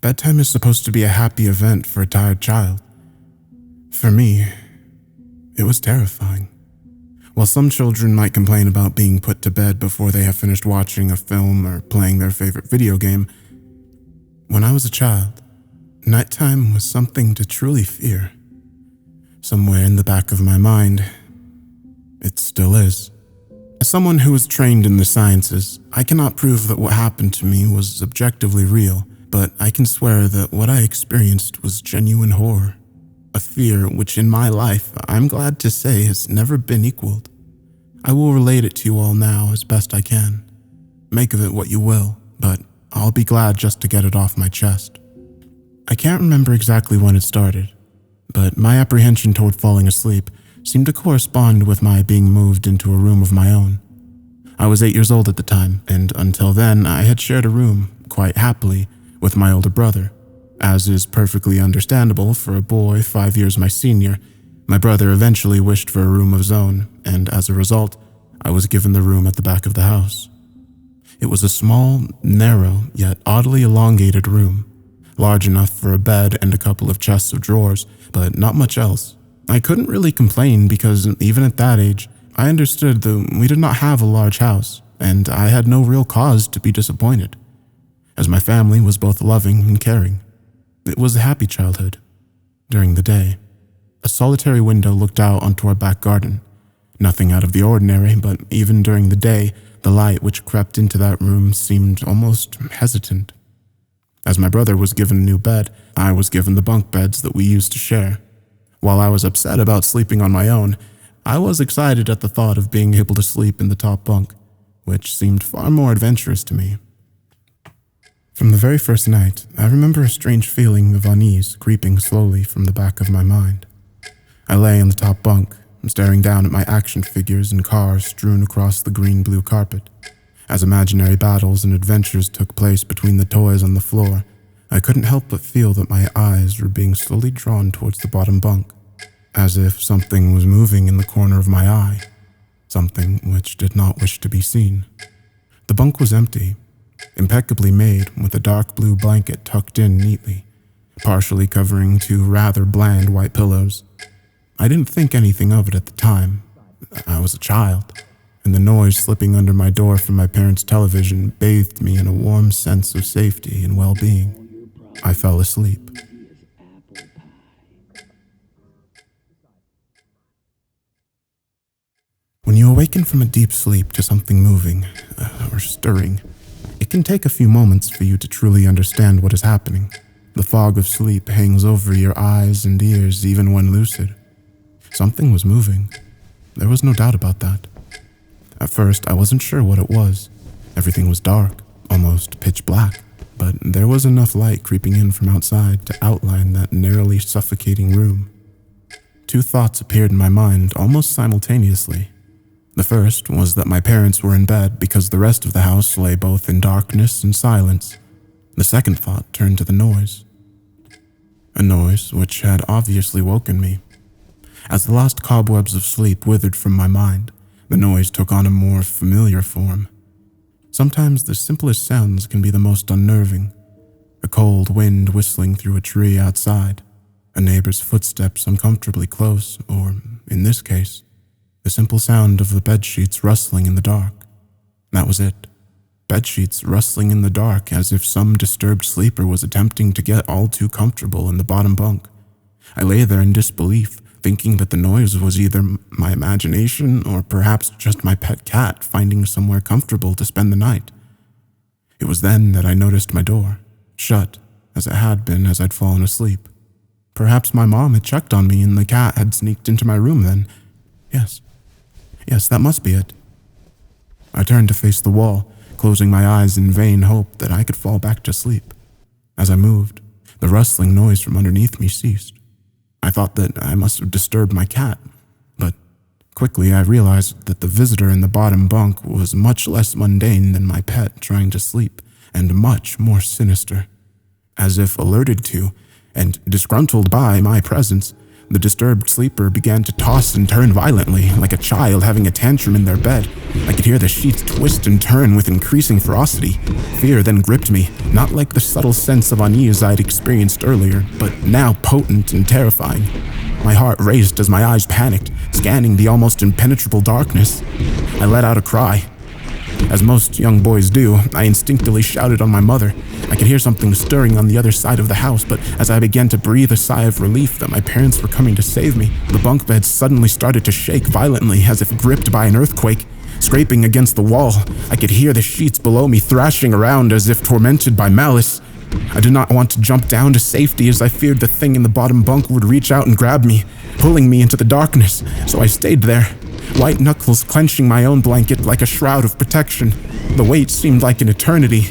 bedtime is supposed to be a happy event for a tired child. For me, it was terrifying. While some children might complain about being put to bed before they have finished watching a film or playing their favorite video game, when I was a child, nighttime was something to truly fear. Somewhere in the back of my mind, it still is. As someone who is trained in the sciences, I cannot prove that what happened to me was objectively real, but I can swear that what I experienced was genuine horror. A fear which in my life, I'm glad to say, has never been equaled. I will relate it to you all now as best I can. Make of it what you will, but I'll be glad just to get it off my chest. I can't remember exactly when it started, but my apprehension toward falling asleep seemed to correspond with my being moved into a room of my own. I was 8 years old at the time, and until then I had shared a room, quite happily, with my older brother. As is perfectly understandable for a boy 5 years my senior, my brother eventually wished for a room of his own, and as a result, I was given the room at the back of the house. It was a small, narrow, yet oddly elongated room, large enough for a bed and a couple of chests of drawers, but not much else. I couldn't really complain because even at that age, I understood that we did not have a large house, and I had no real cause to be disappointed, as my family was both loving and caring. It was a happy childhood. During the day, a solitary window looked out onto our back garden. Nothing out of the ordinary, but even during the day, the light which crept into that room seemed almost hesitant. As my brother was given a new bed, I was given the bunk beds that we used to share. While I was upset about sleeping on my own, I was excited at the thought of being able to sleep in the top bunk, which seemed far more adventurous to me. From the very first night, I remember a strange feeling of unease creeping slowly from the back of my mind. I lay on the top bunk, staring down at my action figures and cars strewn across the green-blue carpet. As imaginary battles and adventures took place between the toys on the floor, I couldn't help but feel that my eyes were being slowly drawn towards the bottom bunk, as if something was moving in the corner of my eye, something which did not wish to be seen. The bunk was empty, impeccably made with a dark blue blanket tucked in neatly, partially covering two rather bland white pillows. I didn't think anything of it at the time. I was a child, and the noise slipping under my door from my parents' television bathed me in a warm sense of safety and well-being. I fell asleep. When you awaken from a deep sleep to something moving or stirring, it can take a few moments for you to truly understand what is happening. The fog of sleep hangs over your eyes and ears even when lucid. Something was moving. There was no doubt about that. At first, I wasn't sure what it was. Everything was dark, almost pitch black, but there was enough light creeping in from outside to outline that narrowly suffocating room. Two thoughts appeared in my mind almost simultaneously. The first was that my parents were in bed because the rest of the house lay both in darkness and silence. The second thought turned to the noise. A noise which had obviously woken me. As the last cobwebs of sleep withered from my mind, the noise took on a more familiar form. Sometimes the simplest sounds can be the most unnerving. A cold wind whistling through a tree outside, a neighbor's footsteps uncomfortably close, or, in this case, the simple sound of the bedsheets rustling in the dark. That was it. Bedsheets rustling in the dark as if some disturbed sleeper was attempting to get all too comfortable in the bottom bunk. I lay there in disbelief, thinking that the noise was either my imagination or perhaps just my pet cat finding somewhere comfortable to spend the night. It was then that I noticed my door, shut, as it had been as I'd fallen asleep. Perhaps my mom had checked on me and the cat had sneaked into my room then. Yes, that must be it. I turned to face the wall, closing my eyes in vain hope that I could fall back to sleep. As I moved, the rustling noise from underneath me ceased. I thought that I must have disturbed my cat, but quickly I realized that the visitor in the bottom bunk was much less mundane than my pet trying to sleep, and much more sinister. As if alerted to and disgruntled by my presence, The disturbed sleeper began to toss and turn violently, like a child having a tantrum in their bed. I could hear the sheets twist and turn with increasing ferocity. Fear then gripped me, not like the subtle sense of unease I'd experienced earlier, but now potent and terrifying. My heart raced as my eyes panicked, scanning the almost impenetrable darkness. I let out a cry. As most young boys do, I instinctively shouted on my mother. I could hear something stirring on the other side of the house, but as I began to breathe a sigh of relief that my parents were coming to save me, the bunk bed suddenly started to shake violently as if gripped by an earthquake. Scraping against the wall, I could hear the sheets below me thrashing around as if tormented by malice. I did not want to jump down to safety as I feared the thing in the bottom bunk would reach out and grab me, pulling me into the darkness, so I stayed there, white knuckles clenching my own blanket like a shroud of protection. The wait seemed like an eternity.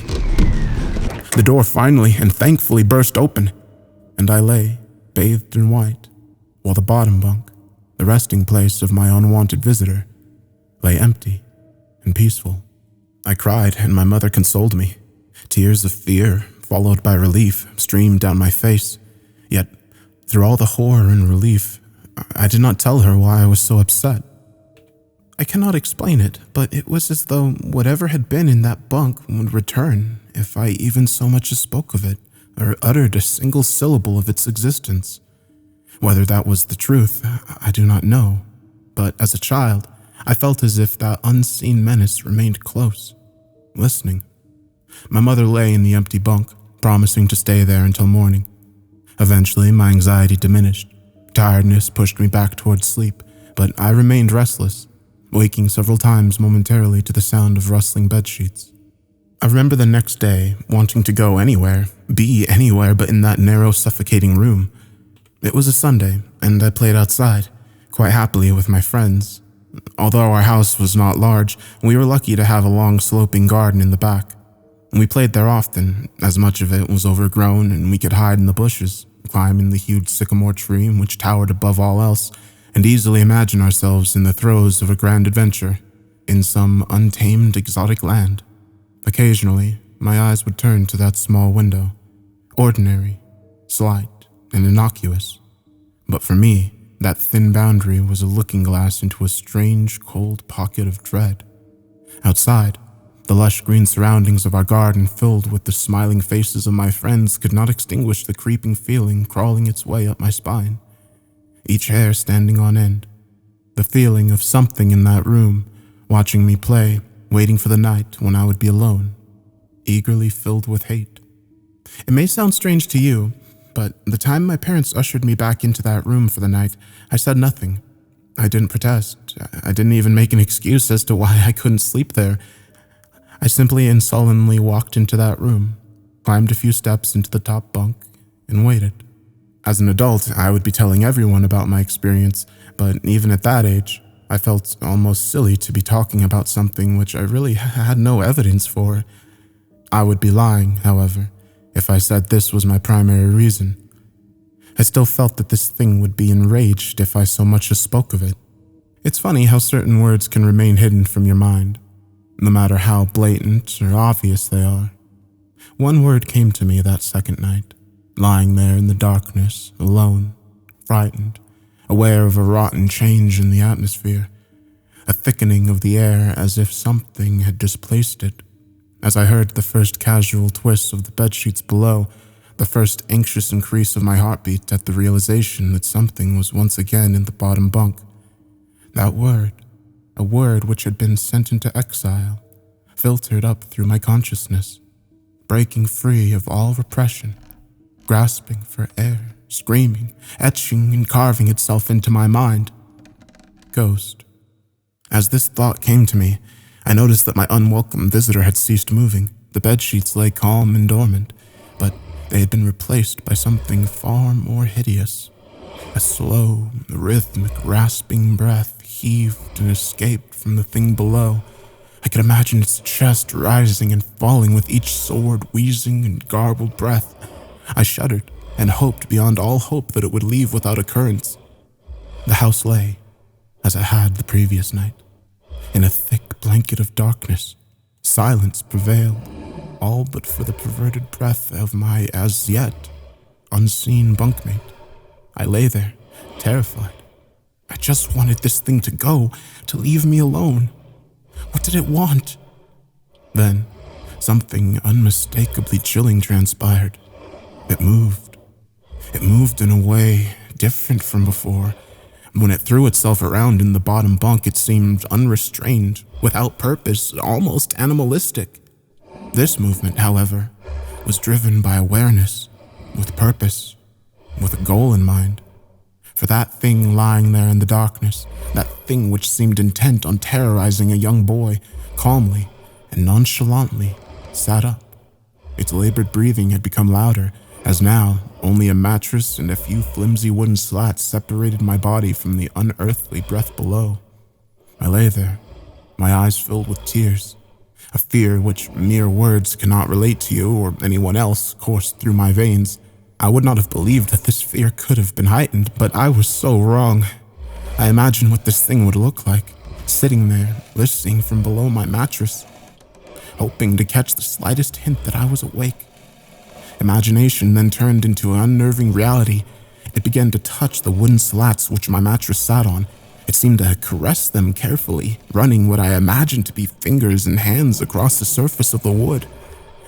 The door finally and thankfully burst open, and I lay, bathed in white, while the bottom bunk, the resting place of my unwanted visitor, lay empty and peaceful. I cried, and my mother consoled me. Tears of fear, followed by relief, streamed down my face. Yet, through all the horror and relief, I did not tell her why I was so upset. I cannot explain it, but it was as though whatever had been in that bunk would return if I even so much as spoke of it, or uttered a single syllable of its existence. Whether that was the truth, I do not know, but as a child, I felt as if that unseen menace remained close, listening. My mother lay in the empty bunk, promising to stay there until morning. Eventually, my anxiety diminished. Tiredness pushed me back towards sleep, but I remained restless, waking several times momentarily to the sound of rustling bedsheets. I remember the next day wanting to go anywhere, be anywhere but in that narrow, suffocating room. It was a Sunday, and I played outside, quite happily with my friends. Although our house was not large, we were lucky to have a long sloping garden in the back. We played there often, as much of it was overgrown and we could hide in the bushes, climb in the huge sycamore tree which towered above all else, and easily imagine ourselves in the throes of a grand adventure, in some untamed exotic land. Occasionally, my eyes would turn to that small window, ordinary, slight, and innocuous. But for me, that thin boundary was a looking glass into a strange, cold pocket of dread. Outside, the lush green surroundings of our garden filled with the smiling faces of my friends could not extinguish the creeping feeling crawling its way up my spine, each hair standing on end. The feeling of something in that room, watching me play, waiting for the night when I would be alone, eagerly filled with hate. It may sound strange to you, but the time my parents ushered me back into that room for the night, I said nothing. I didn't protest. I didn't even make an excuse as to why I couldn't sleep there. I simply and sullenly walked into that room, climbed a few steps into the top bunk, and waited. As an adult, I would be telling everyone about my experience, but even at that age, I felt almost silly to be talking about something which I really had no evidence for. I would be lying, however, if I said this was my primary reason. I still felt that this thing would be enraged if I so much as spoke of it. It's funny how certain words can remain hidden from your mind, no matter how blatant or obvious they are. One word came to me that second night, lying there in the darkness, alone, frightened, aware of a rotten change in the atmosphere, a thickening of the air as if something had displaced it. As I heard the first casual twist of the bedsheets below, the first anxious increase of my heartbeat at the realization that something was once again in the bottom bunk. That word, a word which had been sent into exile, filtered up through my consciousness, breaking free of all repression, grasping for air, screaming, etching and carving itself into my mind. Ghost. As this thought came to me, I noticed that my unwelcome visitor had ceased moving. The bedsheets lay calm and dormant, but they had been replaced by something far more hideous. A slow, rhythmic, rasping breath heaved and escaped from the thing below. I could imagine its chest rising and falling with each sword, wheezing and garbled breath. I shuddered and hoped beyond all hope that it would leave without occurrence. The house lay, as it had the previous night, in a thick blanket of darkness. Silence prevailed, all but for the perverted breath of my as yet unseen bunkmate. I lay there, terrified. I just wanted this thing to go, to leave me alone. What did it want? Then, something unmistakably chilling transpired. It moved. It moved in a way different from before. When it threw itself around in the bottom bunk, it seemed unrestrained, without purpose, almost animalistic. This movement, however, was driven by awareness, with purpose, with a goal in mind. For that thing lying there in the darkness, that thing which seemed intent on terrorizing a young boy, calmly and nonchalantly sat up. Its labored breathing had become louder, as now only a mattress and a few flimsy wooden slats separated my body from the unearthly breath below. I lay there, my eyes filled with tears. A fear which mere words cannot relate to you or anyone else coursed through my veins. I would not have believed that this fear could have been heightened, but I was so wrong. I imagined what this thing would look like, sitting there, listening from below my mattress, hoping to catch the slightest hint that I was awake. Imagination then turned into an unnerving reality. It began to touch the wooden slats which my mattress sat on. It seemed to caress them carefully, running what I imagined to be fingers and hands across the surface of the wood.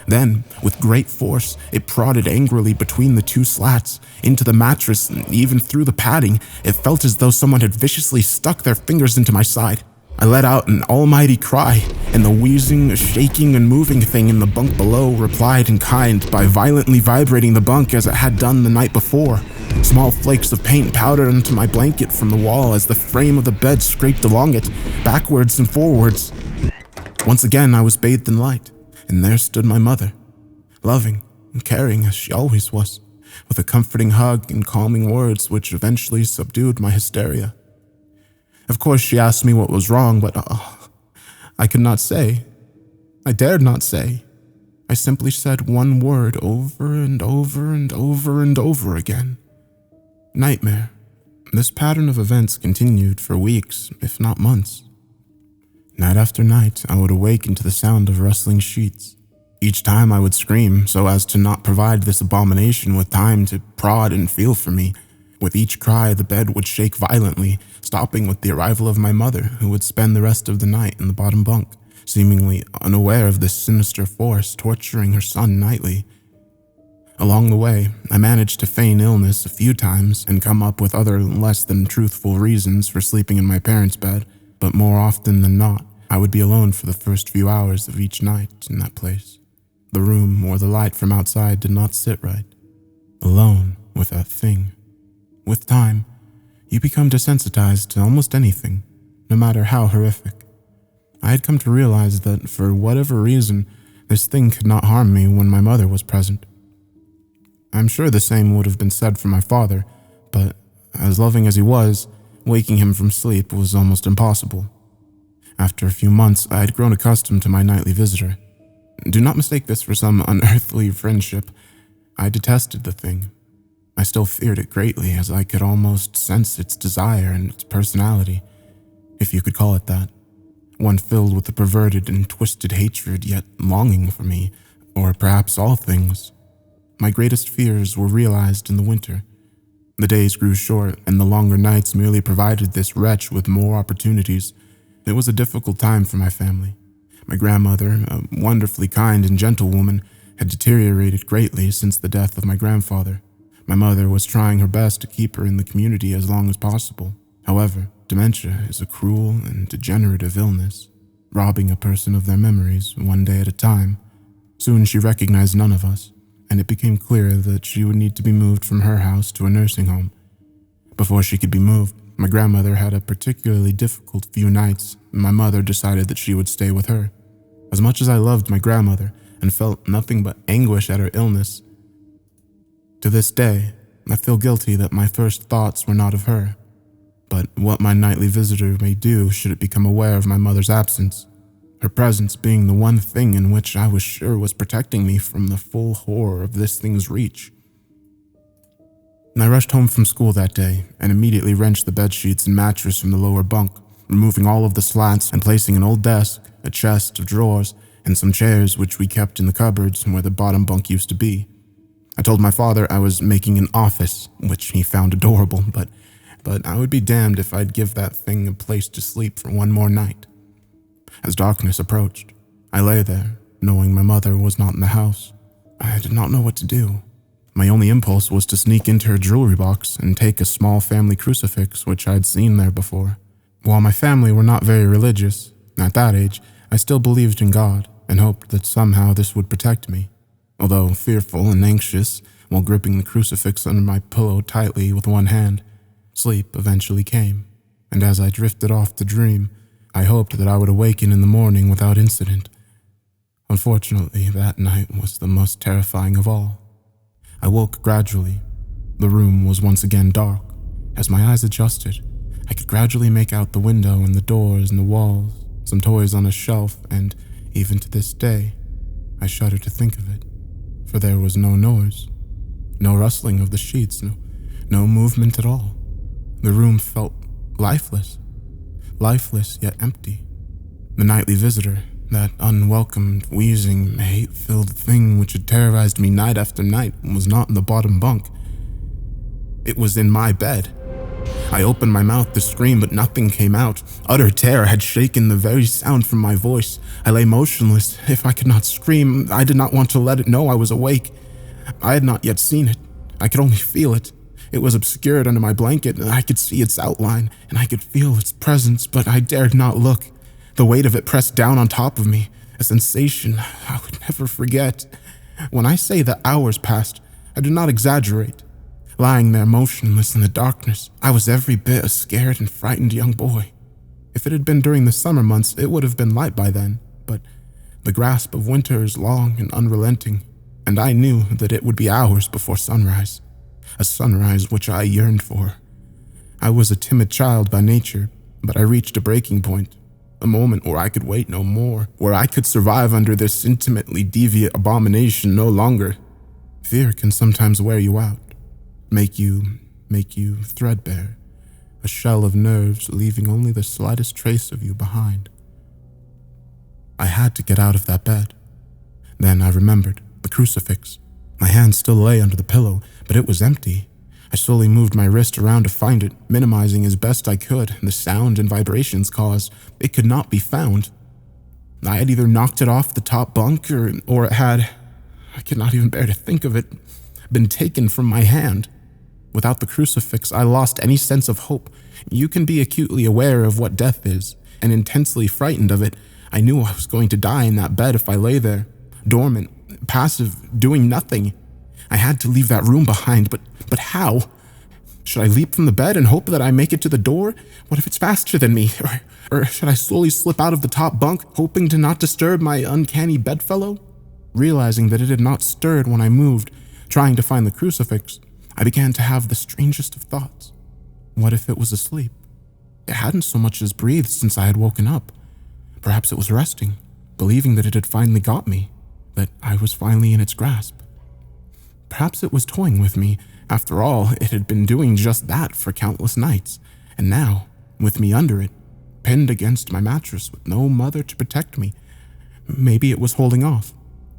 Then, with great force, it prodded angrily between the two slats, into the mattress, and even through the padding. It felt as though someone had viciously stuck their fingers into my side. I let out an almighty cry, and the wheezing, shaking, and moving thing in the bunk below replied in kind by violently vibrating the bunk as it had done the night before. Small flakes of paint powdered onto my blanket from the wall as the frame of the bed scraped along it, backwards and forwards. Once again I was bathed in light, and there stood my mother, loving and caring as she always was, with a comforting hug and calming words which eventually subdued my hysteria. Of course she asked me what was wrong, but I could not say. I dared not say. I simply said one word over and over and over and over again. Nightmare. This pattern of events continued for weeks, if not months. Night after night, I would awaken to the sound of rustling sheets. Each time I would scream so as to not provide this abomination with time to prod and feel for me. With each cry, the bed would shake violently, stopping with the arrival of my mother, who would spend the rest of the night in the bottom bunk, seemingly unaware of this sinister force torturing her son nightly. Along the way, I managed to feign illness a few times and come up with other less than truthful reasons for sleeping in my parents' bed, but more often than not, I would be alone for the first few hours of each night in that place. The room or the light from outside did not sit right. Alone with that thing. With time, you become desensitized to almost anything, no matter how horrific. I had come to realize that, for whatever reason, this thing could not harm me when my mother was present. I'm sure the same would have been said for my father, but as loving as he was, waking him from sleep was almost impossible. After a few months, I had grown accustomed to my nightly visitor. Do not mistake this for some unearthly friendship. I detested the thing. I still feared it greatly, as I could almost sense its desire and its personality, if you could call it that. One filled with a perverted and twisted hatred, yet longing for me, or perhaps all things. My greatest fears were realized in the winter. The days grew short, and the longer nights merely provided this wretch with more opportunities. It was a difficult time for my family. My grandmother, a wonderfully kind and gentle woman, had deteriorated greatly since the death of my grandfather. My mother was trying her best to keep her in the community as long as possible. However, dementia is a cruel and degenerative illness, robbing a person of their memories one day at a time. Soon she recognized none of us, and it became clear that she would need to be moved from her house to a nursing home. Before she could be moved, my grandmother had a particularly difficult few nights, and my mother decided that she would stay with her. As much as I loved my grandmother and felt nothing but anguish at her illness, to this day, I feel guilty that my first thoughts were not of her, but what my nightly visitor may do should it become aware of my mother's absence, her presence being the one thing in which I was sure was protecting me from the full horror of this thing's reach. I rushed home from school that day and immediately wrenched the bedsheets and mattress from the lower bunk, removing all of the slats and placing an old desk, a chest of drawers, and some chairs which we kept in the cupboards where the bottom bunk used to be. I told my father I was making an office, which he found adorable, but but I would be damned if I'd give that thing a place to sleep for one more night. As darkness approached, I lay there, knowing my mother was not in the house. I did not know what to do. My only impulse was to sneak into her jewelry box and take a small family crucifix which I had seen there before. While my family were not very religious, at that age, I still believed in God and hoped that somehow this would protect me. Although fearful and anxious, while gripping the crucifix under my pillow tightly with one hand, sleep eventually came, and as I drifted off to dream, I hoped that I would awaken in the morning without incident. Unfortunately, that night was the most terrifying of all. I woke gradually. The room was once again dark. As my eyes adjusted, I could gradually make out the window and the doors and the walls, some toys on a shelf, and even to this day, I shudder to think of it, for there was no noise, no rustling of the sheets, no movement at all. The room felt lifeless yet empty. The nightly visitor, that unwelcomed, wheezing, hate-filled thing which had terrorized me night after night, was not in the bottom bunk. It was in my bed. I opened my mouth to scream, but nothing came out. Utter terror had shaken the very sound from my voice. I lay motionless. If I could not scream, I did not want to let it know I was awake. I had not yet seen it. I could only feel it. It was obscured under my blanket, and I could see its outline, and I could feel its presence, but I dared not look. The weight of it pressed down on top of me, a sensation I would never forget. When I say that hours passed, I do not exaggerate. Lying there motionless in the darkness, I was every bit a scared and frightened young boy. If it had been during the summer months, it would have been light by then, but the grasp of winter is long and unrelenting, and I knew that it would be hours before sunrise, a sunrise which I yearned for. I was a timid child by nature, but I reached a breaking point, a moment where I could wait no more, where I could survive under this intimately deviant abomination no longer. Fear can sometimes wear you out. Make you threadbare, a shell of nerves leaving only the slightest trace of you behind. I had to get out of that bed. Then I remembered the crucifix. My hand still lay under the pillow, but it was empty. I slowly moved my wrist around to find it, minimizing as best I could the sound and vibrations caused. It could not be found. I had either knocked it off the top bunk or it had, I could not even bear to think of it, been taken from my hand. Without the crucifix, I lost any sense of hope. You can be acutely aware of what death is, and intensely frightened of it. I knew I was going to die in that bed if I lay there, dormant, passive, doing nothing. I had to leave that room behind, but how? Should I leap from the bed and hope that I make it to the door? What if it's faster than me? Or should I slowly slip out of the top bunk, hoping to not disturb my uncanny bedfellow? Realizing that it had not stirred when I moved, trying to find the crucifix, I began to have the strangest of thoughts. What if it was asleep? It hadn't so much as breathed since I had woken up. Perhaps it was resting, believing that it had finally got me, that I was finally in its grasp. Perhaps it was toying with me. After all, it had been doing just that for countless nights, and now, with me under it, pinned against my mattress with no mother to protect me, maybe it was holding off,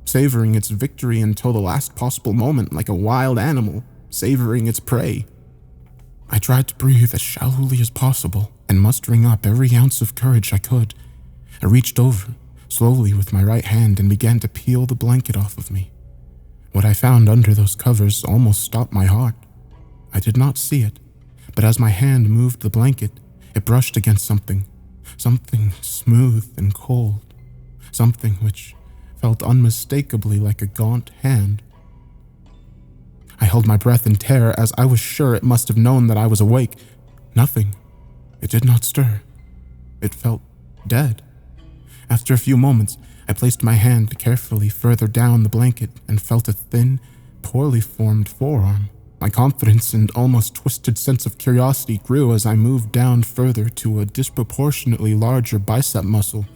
savoring its victory until the last possible moment like a wild animal, savoring its prey. I tried to breathe as shallowly as possible, and mustering up every ounce of courage I could, I reached over, slowly with my right hand, and began to peel the blanket off of me. What I found under those covers almost stopped my heart. I did not see it, but as my hand moved the blanket, it brushed against something smooth and cold, something which felt unmistakably like a gaunt hand. I held my breath in terror, as I was sure it must have known that I was awake. Nothing. It did not stir. It felt dead. After a few moments, I placed my hand carefully further down the blanket and felt a thin, poorly formed forearm. My confidence and almost twisted sense of curiosity grew as I moved down further to a disproportionately larger bicep muscle.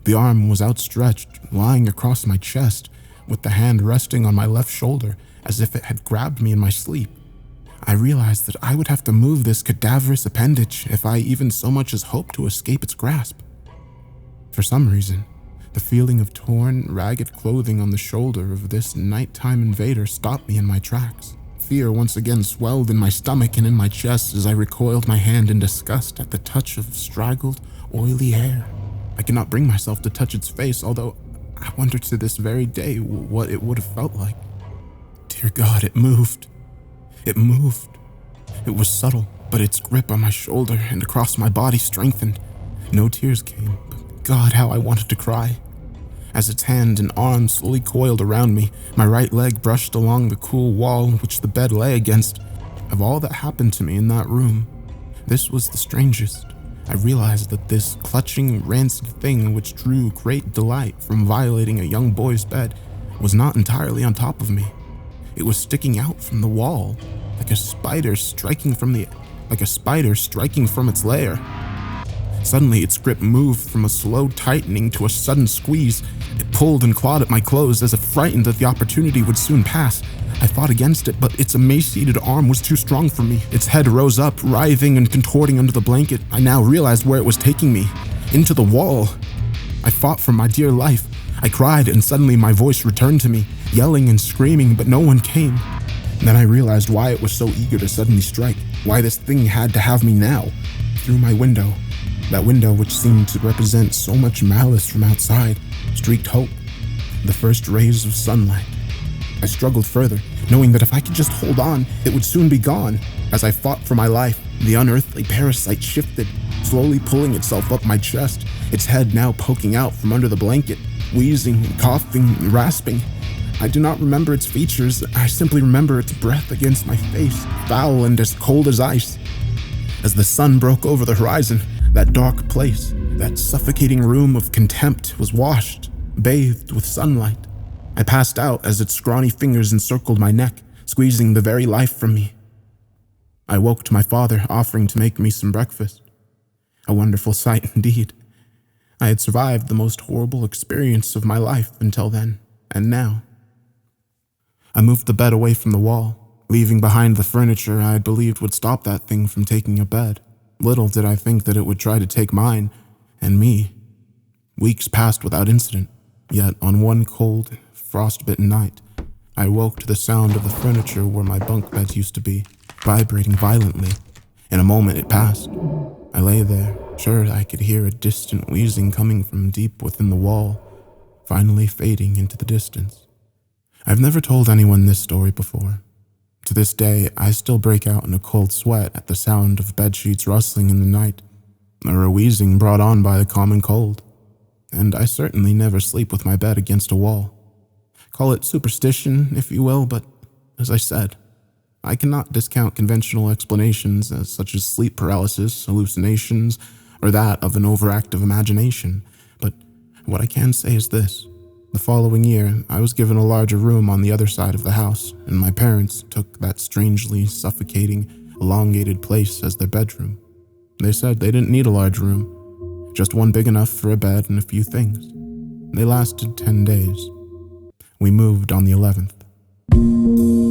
The arm was outstretched, lying across my chest, with the hand resting on my left shoulder, as if it had grabbed me in my sleep. I realized that I would have to move this cadaverous appendage if I even so much as hoped to escape its grasp. For some reason, the feeling of torn, ragged clothing on the shoulder of this nighttime invader stopped me in my tracks. fear once again swelled in my stomach and in my chest as I recoiled my hand in disgust at the touch of straggled, oily hair. I could not bring myself to touch its face, although I wonder to this very day what it would have felt like. Dear God, it moved. It moved. It was subtle, but its grip on my shoulder and across my body strengthened. No tears came, but God, how I wanted to cry. As its hand and arm slowly coiled around me, my right leg brushed along the cool wall which the bed lay against. Of all that happened to me in that room, this was the strangest. I realized that this clutching, rancid thing which drew great delight from violating a young boy's bed was not entirely on top of me. It was sticking out from the wall, like a spider striking from its lair. Suddenly, its grip moved from a slow tightening to a sudden squeeze. It pulled and clawed at my clothes as if frightened that the opportunity would soon pass. I fought against it, but its emaciated arm was too strong for me. Its head rose up, writhing and contorting under the blanket. I now realized where it was taking me. Into the wall. I fought for my dear life. I cried, and suddenly my voice returned to me, yelling and screaming, but no one came. Then I realized why it was so eager to suddenly strike, why this thing had to have me now. Through my window, that window which seemed to represent so much malice from outside, streaked hope, the first rays of sunlight. I struggled further, knowing that if I could just hold on, it would soon be gone. As I fought for my life, the unearthly parasite shifted, slowly pulling itself up my chest, its head now poking out from under the blanket, wheezing, coughing, and rasping. I do not remember its features, I simply remember its breath against my face, foul and as cold as ice. As the sun broke over the horizon, that dark place, that suffocating room of contempt was washed, bathed with sunlight. I passed out as its scrawny fingers encircled my neck, squeezing the very life from me. I woke to my father offering to make me some breakfast. A wonderful sight indeed. I had survived the most horrible experience of my life until then, and now. I moved the bed away from the wall, leaving behind the furniture I had believed would stop that thing from taking a bed. Little did I think that it would try to take mine, and me. Weeks passed without incident, yet on one cold, frost-bitten night, I woke to the sound of the furniture where my bunk beds used to be, vibrating violently. In a moment it passed. I lay there, sure I could hear a distant wheezing coming from deep within the wall, finally fading into the distance. I've never told anyone this story before. To this day, I still break out in a cold sweat at the sound of bedsheets rustling in the night, or a wheezing brought on by the common cold. And I certainly never sleep with my bed against a wall. Call it superstition, if you will, but as I said, I cannot discount conventional explanations such as sleep paralysis, hallucinations, or that of an overactive imagination. But what I can say is this. The following year, I was given a larger room on the other side of the house, and my parents took that strangely suffocating, elongated place as their bedroom. They said they didn't need a large room, just one big enough for a bed and a few things. They lasted 10 days. We moved on the 11th.